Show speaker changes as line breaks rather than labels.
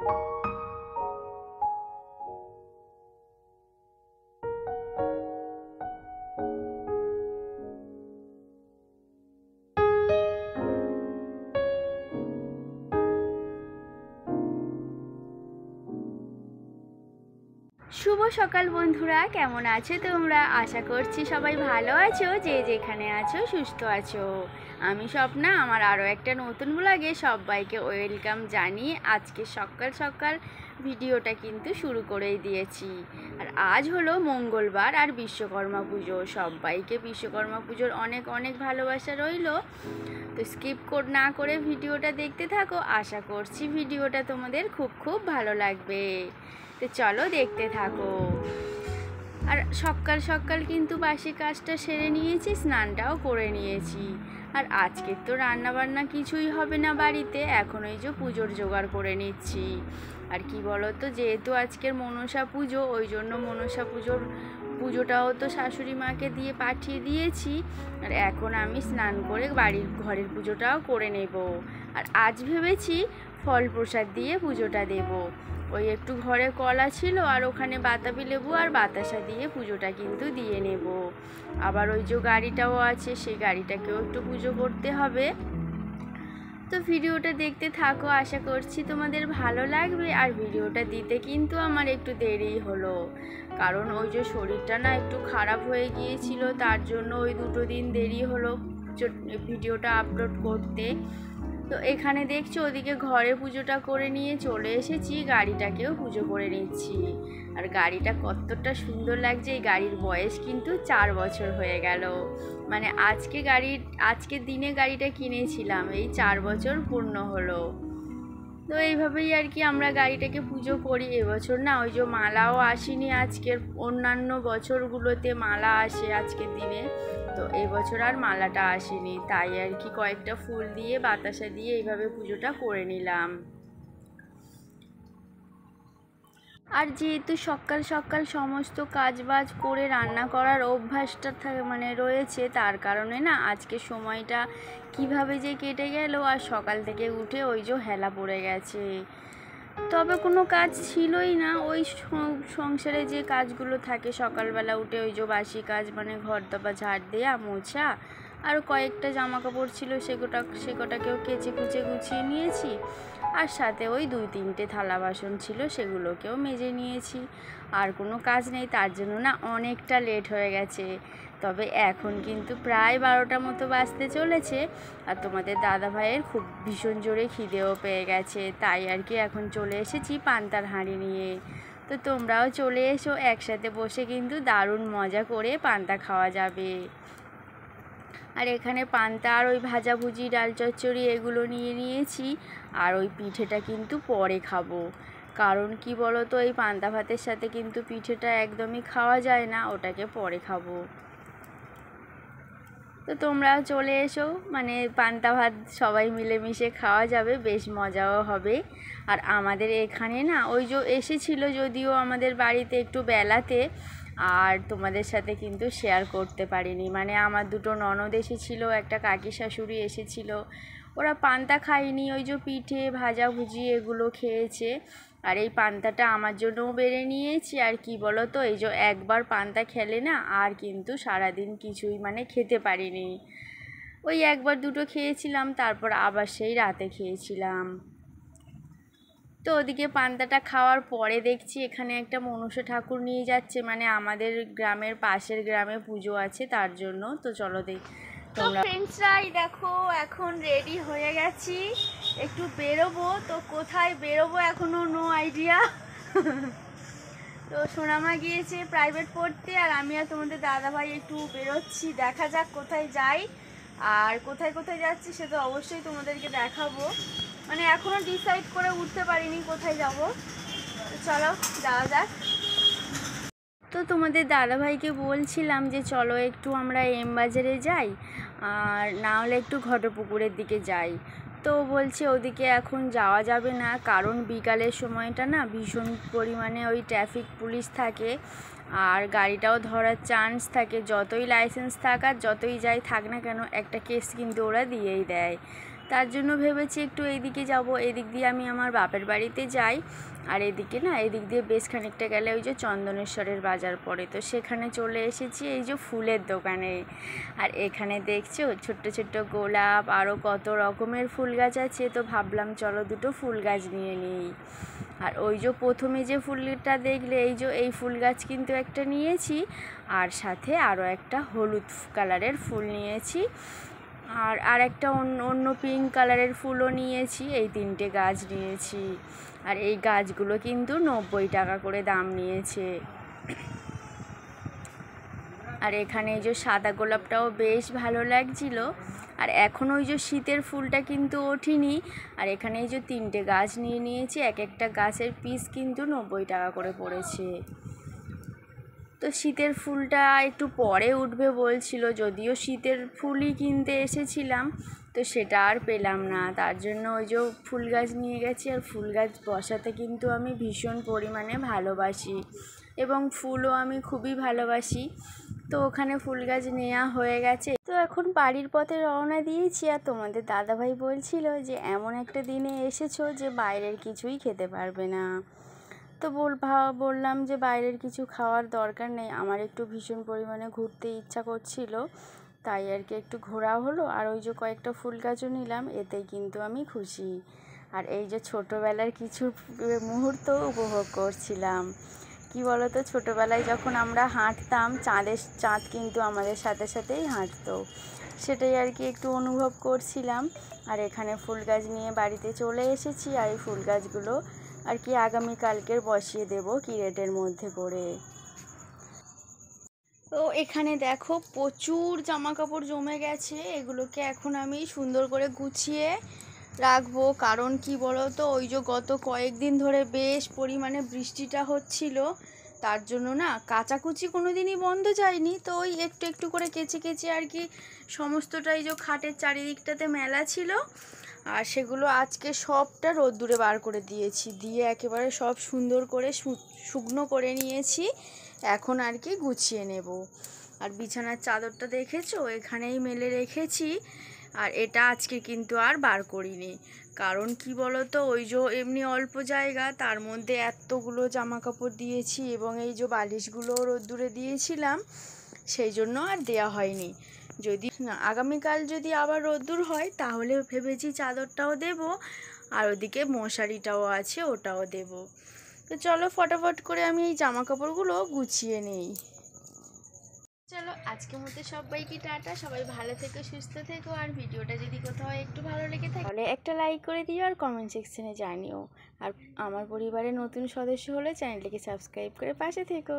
শুভ সকাল বন্ধুরা, কেমন আছো তোমরা? আশা করছি সবাই ভালো আছো, যে যেখানে আছো সুস্থ আছো। আমি স্বপ্না, আমার আরও একটা নতুন ব্লগে সবাইকে ওয়েলকাম জানিয়ে আজকে সকাল সকাল ভিডিওটা কিন্তু শুরু করেই দিয়েছি। আর আজ হলো মঙ্গলবার আর বিশ্বকর্মা পুজো। সবাইকে বিশ্বকর্মা পুজোর অনেক অনেক ভালোবাসা রইল। তো স্কিপ না করে ভিডিওটা দেখতে থাকো, আশা করছি ভিডিওটা তোমাদের খুব খুব ভালো লাগবে। তো চলো দেখতে থাকো। আর সকাল সকাল কিন্তু বাসি কাজটা সেরে নিয়েছি, স্নানটাও করে নিয়েছি। আর আজকে তো রান্না বান্না কিছুই হবে না বাড়িতে, এখন ওই যে পুজোর জোগাড় করে নিচ্ছি। আর কি বলো তো, যেহেতু আজকের মনসা পুজো, ওই জন্য মনসা পুজোটাও তো শাশুড়ি মাকে দিয়ে পাঠিয়ে দিয়েছি। আর এখন আমি স্নান করে ঘরের পুজোটাও করে নেব। আর আজ ভেবেছি ফল প্রসাদ দিয়ে পুজোটা দেব। ওই একটু ঘরে কলা ছিল, আর ওখানে বাতাবি লেবু আর বাতাসা দিয়ে পুজোটা কিন্তু দিয়ে নেব। আবার ওই যে গাড়িটাও আছে, সেই গাড়িটাকেও একটু পুজো করতে হবে। তো ভিডিওটা দেখতে থাকো, আশা করছি তোমাদের ভালো লাগবে। আর ভিডিওটা দিতে কিন্তু আমার একটু দেরি হলো, কারণ ওই যে শরীরটা না একটু খারাপ হয়ে গিয়েছিল, তার জন্য ওই 2 দিন দেরি হলো ভিডিওটা আপলোড করতে। তো এখানে দেখছো ওদিকে ঘরে পুজোটা করে নিয়ে চলে এসেছি, গাড়িটাকেও পুজো করে নিচ্ছি। আর গাড়িটা কতটা সুন্দর লাগছে। এই গাড়ির বয়স কিন্তু 4 বছর হয়ে গেল। মানে আজকের দিনে গাড়িটা কিনেছিলাম, এই 4 বছর পূর্ণ হলো। তো এইভাবেই আর কি আমরা গাড়িটাকে পুজো করি। এবছর না ওই যে মালাও আসেনি আজকের, অন্যান্য বছরগুলোতে মালা আসে আজকের দিনে, তো এবছর আর মালাটা আসেনি, তাই আর কি কয়েকটা ফুল দিয়ে বাতাসা দিয়ে এইভাবে পুজোটা করে নিলাম। আর যেহেতু সকাল সকাল সমস্ত কাজবাজ করে রান্না করার অভ্যাসটা রয়েছে, তার কারণে না আজকে সময়টা কিভাবে যে কেটে গেল। আর সকাল থেকে উঠে ওই যে হেলা পড়ে গেছে, তবে কোনো কাজ ছিলই না। ওই সংসারে যে কাজগুলো থাকে সকালবেলা উঠে, ওই যে বাসি কাজ, ঘর দপা ঝাড় দেয়া, মোছা, আর কয়েকটা জামা কাপড় ছিল সেকটাকেও কেচে কুচে গুছিয়ে নিয়েছি। আর সাথে ওই 2-3টে থালা বাসন ছিল, সেগুলোকেও মেজে নিয়েছি। আর কোনো কাজ নেই, তার জন্য না অনেকটা লেট হয়ে গেছে। তবে এখন কিন্তু প্রায় 12টা মতো বাজতে চলেছে। আর তোমাদের দাদা ভাইয়ের খুব ভীষণ জোরে খিদেও পেয়ে গেছে, তাই আর কি এখন চলে এসেছি পান্তার হাঁড়ি নিয়ে। তো তোমরাও চলে এসো, একসাথে বসে কিন্তু দারুণ মজা করে পান্তা খাওয়া যাবে। আর এখানে পান্তা আর ওই ভাজাভুজি, ডাল চচ্চড়ি এগুলো নিয়ে নিয়েছি। আর ওই পিঠেটা কিন্তু পরে খাবো, কারণ কি বলো তো, এই পান্তা ভাতের সাথে কিন্তু পিঠেটা একদমই খাওয়া যায় না, ওটাকে পরে খাবো। তো তোমরাও চলে এসো, পান্তা ভাত সবাই মিলেমিশে খাওয়া যাবে, বেশ মজাও হবে। আর আমাদের এখানে না ওই যে এসেছিলো যদিও আমাদের বাড়িতে একটু বেলাতে, আর তোমাদের সাথে কিন্তু শেয়ার করতে পারিনি। আমার 2টো ননদ এসেছিলো, একটা কাকি শাশুড়ি এসেছিলো। ওরা পান্তা খায়নি, ওই যে পিঠে ভাজাভুজি এগুলো খেয়েছে। আর এই পান্তাটা আমার জন্যও বেড়ে নিয়েছি। আর কি বলো তো, এই যে একবার পান্তা খেলে না আর কিন্তু সারাদিন কিছুই খেতে পারিনি। ওই 1-2টো খেয়েছিলাম, তারপর আবার সেই রাতে খেয়েছিলাম। তো ওদিকে পান্তাটা খাওয়ার পরে দেখছি এখানে একটা মনসা ঠাকুর নিয়ে যাচ্ছে, আমাদের গ্রামের পাশের গ্রামে পুজো আছে, তার জন্য। তো চলো তো ফ্রেন্ডসরাই দেখো, এখন রেডি হয়ে গেছি, একটু বেরোবো। তো কোথায় বেরোবো এখনো নো আইডিয়া। তো সোনামা গিয়েছে প্রাইভেট পড়তে, আর আমি আর তোমাদের দাদাভাই একটু বেরোচ্ছি, দেখা যাক কোথায় যাই। আর কোথায় কোথায় যাচ্ছি সে তো অবশ্যই তোমাদেরকে দেখাবো। এখনো ডিসাইড করে উঠতে পারিনি কোথায় যাব। তো চলো যাওয়া যাক। তো তোমাদের দাদাভাইকে বলছিলাম যে চলো একটু আমরা এম বাজারে যাই, আর না হলে একটু ঘটপুকুরের দিকে যাই। তো বলছে ওদিকে এখন যাওয়া যাবে না, কারণ বিকালের সময়টা না ভীষণ পরিমাণে ওই ট্রাফিক পুলিশ থাকে, আর গাড়িটাও ধরার চান্স থাকে। যতই লাইসেন্স থাক আর যতই যাই থাক না কেন, একটা কেস কিন্তু ওরা দিয়েই দেয়। তার জন্য ভেবেছি একটু এইদিকে যাব, এদিক দিয়ে আমি আমার বাপের বাড়িতে যাই। আর এদিকে না, এদিক দিয়ে বেশ খানিকটা গেলে ওই যে চন্দনেশ্বরের বাজার পড়ে, তো সেখানে চলে এসেছি এই যে ফুলের দোকানে। আর এখানে দেখছো ছোট্ট ছোট্ট গোলাপ, আরও কত রকমের ফুল গাছ আছে, তো ভাবলাম চলো দুটো ফুল গাছ নিয়ে নিই। আর ওই যে প্রথমে যে ফুলটা দেখলে, এই ফুল গাছ কিন্তু একটা নিয়েছি, আর সাথে আরও একটা হলুদ কালারের ফুল নিয়েছি, আর একটা অন্য পিঙ্ক কালারের ফুলও নিয়েছি। এই 3টে গাছ নিয়েছি। আর এই গাছগুলো কিন্তু 90 টাকা করে দাম নিয়েছে। আর এখানে এই যে সাদা গোলাপটাও বেশ ভালো লাগছিল। আর এখন ওই যে শীতের ফুলটা কিন্তু ওঠেনি। আর এখানে এই যে 3টে গাছ নিয়ে নিয়েছি, এক একটা গাছের পিস কিন্তু 90 টাকা করে পড়েছে। তো শীতের ফুলটা একটু পরে উঠবে বলছিল, যদিও শীতের ফুলই কিনতে এসেছিলাম, তো সেটা আর পেলাম না। তার জন্য ওই যে ফুল গাছ নিয়ে গেছি। আর ফুল গাছ বসাতে কিন্তু আমি ভীষণ পরিমাণে ভালোবাসি, এবং ফুলও আমি খুবই ভালোবাসি। তো ওখানে ফুল গাছ নেওয়া হয়ে গেছে। তো এখন বাড়ির পথে রওনা দিয়েছি। আর তোমাদের দাদাভাই বলছিল যে এমন একটা দিনে এসেছো যে বাইরের কিছুই খেতে পারবে না। তো বললাম যে বাইরের কিছু খাওয়ার দরকার নেই, আমার একটু ভীষণ পরিমাণে ঘুরতে ইচ্ছা করছিল, তাই আর কি একটু ঘোরা হলো। আর ওই যে কয়েকটা ফুল গাছও নিলাম, এতেই কিন্তু আমি খুশি। আর এই যে ছোটোবেলার কিছু মুহূর্ত উপভোগ করছিলাম। কি বলো তো, ছোটোবেলায় যখন আমরা হাঁটতাম, চাঁদ কিন্তু আমাদের সাথে সাথেই হাঁটতো, সেটাই আর কি একটু অনুভব করছিলাম। আর এখানে ফুল গাছ নিয়ে বাড়িতে চলে এসেছি। আর এই ফুল গাছগুলো আর কি আগামীকালকের বসিয়ে দেব কিরেটের মধ্যে করে। তো এখানে দেখো প্রচুর জামা কাপড় জমে গেছে, এগুলোকে এখন আমি সুন্দর করে গুছিয়ে রাখবো। কারণ কি বলো তো, ওই যে গত কয়েকদিন ধরে বেশ পরিমাণে বৃষ্টিটা হচ্ছিল, তার জন্য না কাচাকুচি কোনো দিনই বন্ধ যায়নি। তো ওই একটু একটু করে কেচে আর কি সমস্তটাই যে খাটের চারিদিকটাতে মেলা ছিল, আর সেগুলো আজকে সবটা রোদ্দুরে বার করে দিয়েছি, দিয়ে একেবারে সব সুন্দর করে শুকনো করে নিয়েছি। এখন আর কি গুছিয়ে নেব। আর বিছানার চাদরটা দেখেছো, এখানেই মেলে রেখেছি। আর এটা আজকে কিন্তু আর বার করিনি, কারণ কি বলো তো, ওই যে এমনি অল্প জায়গা, তার মধ্যে এতগুলো জামা কাপড় দিয়েছি, এবং এই যে বালিশগুলো রোদ্দুরে দিয়েছিলাম, সেই জন্য আর দেয়া হয়নি। যদি না আগামীকাল যদি আবার রোদ্দুর হয়, তাহলে ভেবেছি চাদরটাও দেব, আর ওদিকে মশারিটাও আছে, ওটাও দেব। তো চলো ফটাফট করে আমি এই জামা কাপড়গুলো গুছিয়ে নেই। চলো আজকের মধ্যে সবাইকে টাটা, সবাই ভালো থেকো, সুস্থ থেকো। আর ভিডিওটা যদি কোথাও একটু ভালো লেগে থাকে তাহলে একটা লাইক করে দিও, আর কমেন্ট সেকশনে জানিও। আর আমার পরিবারের নতুন সদস্য হলে চ্যানেলটিকে সাবস্ক্রাইব করে পাশে থেকো।